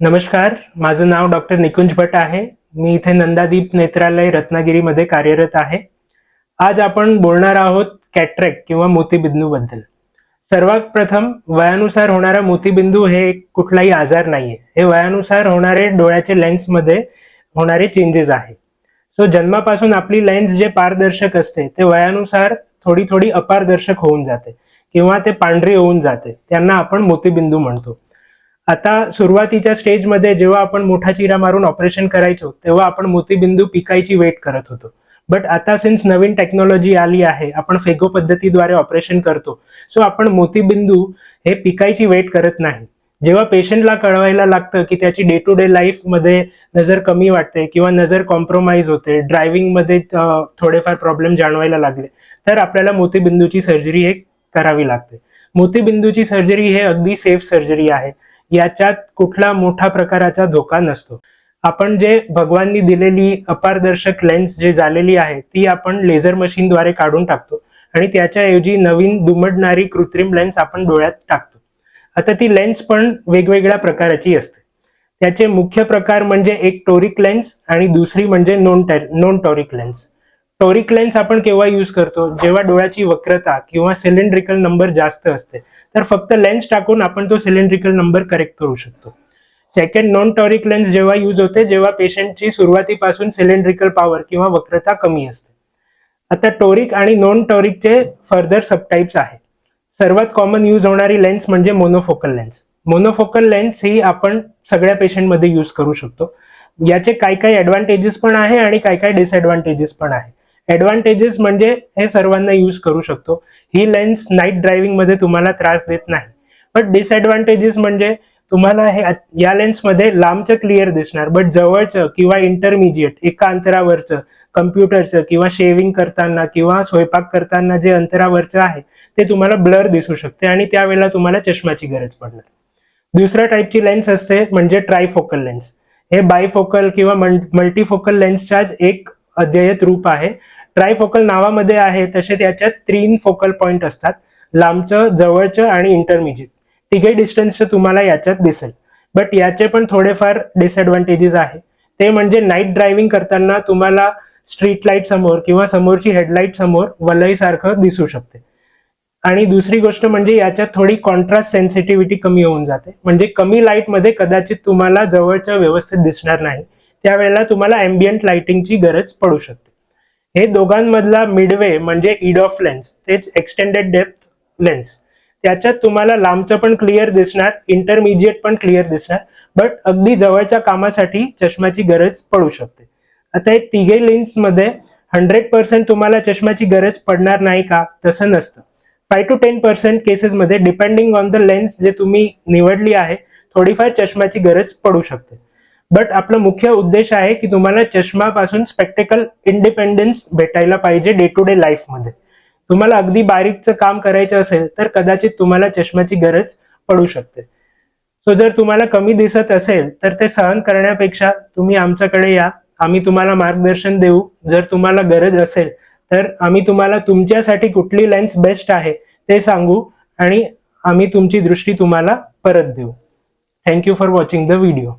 नमस्कार, माझं नाव डॉक्टर निकुंज भट आहे. मी इथे नंदादीप नेत्रालय रत्नागिरीमध्ये कार्यरत आहे. आज आपण बोलणार आहोत कॅटरेक्ट किंवा मोतीबिंदू बद्दल. सर्वात प्रथम, वयानुसार होणारा मोतीबिंदू हे कुठलाही आजार नाहीये. हे वयानुसार होणारे डोळ्याचे लेन्समध्ये होणारे चेंजेस आहे. सो जन्मापासून आपली लेन्स जे पारदर्शक असते ते वयानुसार थोडी थोडी अपारदर्शक होऊन जाते किंवा ते पांढरी होऊन जाते. त्यांना आपण मोतीबिंदू म्हणतो. आता सुरुवातीच्या स्टेजमध्ये जेव्हा आपण मोठा चिरा मारून ऑपरेशन करायचो तेव्हा आपण मोतीबिंदू पिकायची वेट करत होतो. बट आता सिन्स नवीन टेक्नॉलॉजी आली आहे, आपण फेगो पद्धतीद्वारे ऑपरेशन करतो. सो आपण मोतीबिंदू हे पिकायची वेट करत नाही. जेव्हा पेशंटला कळवायला लागतं की त्याची डे टू डे लाईफमध्ये नजर कमी वाटते किंवा नजर कॉम्प्रोमाइज होते, ड्रायव्हिंगमध्ये थोडेफार प्रॉब्लेम जाणवायला लागले, तर आपल्याला मोतीबिंदूची सर्जरी हे करावी लागते. मोतीबिंदूची सर्जरी हे अगदी सेफ सर्जरी आहे. याच्यात कुठला मोठा प्रकाराचा धोका नसतो. आपण जे भगवाननी दिलेली अपारदर्शक लेन्स जे झालेली आहे ती आपण लेझर मशीनद्वारे काढून टाकतो आणि त्याच्याऐवजी नवीन दुमडणारी कृत्रिम लेन्स आपण डोळ्यात टाकतो. आता ती लेन्स पण वेगवेगळ्या प्रकाराची असते. त्याचे मुख्य प्रकार म्हणजे एक टोरिक लेन्स आणि दुसरी म्हणजे non toric lens. Toric lens आपण केव्हा यूज करतो? जेव्हा डोळ्याची वक्रता किंवा सिलेंड्रिकल नंबर जास्त असते, तर फक्त लेन्स टाकून आपण तो सिलेंड्रिकल नंबर करेक्ट करू शकतो. सेकंड, नॉन टॉरिक लेन्स जेव्हा यूज होते जेव्हा पेशंटची सुरुवातीपासून सिलेंड्रिकल पॉवर किंवा वक्रता कमी असते. आता टोरिक आणि नॉन टॉरिकचे फर्दर सबटाइप्स आहेत. सर्वात कॉमन यूज होणारी लेन्स म्हणजे मोनोफोकल लेन्स. मोनोफोकल लेन्स ही आपण सगळ्या पेशंटमध्ये यूज करू शकतो. याचे काही काही ऍडव्हान्टेजेस पण आहे आणि काही काही डिसएडव्हान्टेजेस पण आहे. ऍडव्हान्टेजेस म्हणजे हे सर्वांना यूज करू शकतो. ही लेन्स नाईट ड्रायव्हिंग मध्ये तुम्हाला त्रास देत नाही. बट डिसएडव्हान्टेजेस म्हणजे तुम्हाला हे या लेन्समध्ये लांबचं क्लिअर दिसणार, बट जवळचं किंवा इंटरमिजिएट एका अंतरावरचं कम्प्युटरचं किंवा शेविंग करताना किंवा स्वयंपाक करताना जे अंतरावरचं आहे ते तुम्हाला ब्लर दिसू शकते आणि त्यावेळेला तुम्हाला चष्माची गरज पडणार. दुसऱ्या टाईपची लेन्स असते म्हणजे ट्रायफोकल लेन्स. हे बायफोकल किंवा मल्टीफोकल लेन्सच्याच एक अद्ययावत रूप आहे. ट्रायफोकल नावामध्ये आहे तसे त्याच्यात 3 फोकल पॉइंट असतात, लांबचं, जवळचं आणि इंटरमिजिएट. तिघे डिस्टन्सचं तुम्हाला याच्यात दिसेल. बट याचे पण थोडेफार डिसएडव्हान्टेजेस आहे. ते म्हणजे नाईट ड्रायव्हिंग करताना तुम्हाला स्ट्रीट लाईट समोर किंवा समोरची हेडलाईट समोर वलयसारखं दिसू शकते. आणि दुसरी गोष्ट म्हणजे याच्यात थोडी कॉन्ट्रास्ट सेन्सिटिव्हिटी कमी होऊन जाते. म्हणजे कमी लाईटमध्ये कदाचित तुम्हाला जवळचं व्यवस्थित दिसणार नाही, त्यावेळेला तुम्हाला एम्बियंट लाइटिंगची गरज पडू शकते. हे दोघांमधला मिडवे म्हणजे इड ऑफ लेन्स, तेच एक्सटेंडेड डेप्थ लेन्स. त्याच्यात तुम्हाला लांबचं पण क्लिअर दिसणार, इंटरमिजिएट पण क्लिअर दिसणार, बट अगदी जवळच्या कामासाठी चष्माची गरज पडू शकते. आता हे तिघे लेन्समध्ये 100% तुम्हाला चष्माची गरज पडणार नाही का? तसं नसतं. 5 to 10% केसेसमध्ये डिपेंडिंग ऑन द लेन्स जे तुम्ही निवडली आहे थोडीफार चष्माची गरज पडू शकते. बट आपला मुख्य उद्देश आहे की तुम्हाला चष्मापासून स्पेक्टेकल इंडिपेंडन्स भेटायला पाहिजे डे टू डे लाईफमध्ये. तुम्हाला अगदी बारीकचं काम करायचं असेल तर कदाचित तुम्हाला चष्माची गरज पडू शकते. सो जर तुम्हाला कमी दिसत असेल तर ते सहन करण्यापेक्षा तुम्ही आमच्याकडे या, आम्ही तुम्हाला मार्गदर्शन देऊ. जर तुम्हाला गरज असेल तर आम्ही तुम्हाला तुमच्यासाठी कुठली लेन्स बेस्ट आहे ते सांगू आणि आम्ही तुमची दृष्टी तुम्हाला परत देऊ. Thank you for watching the video.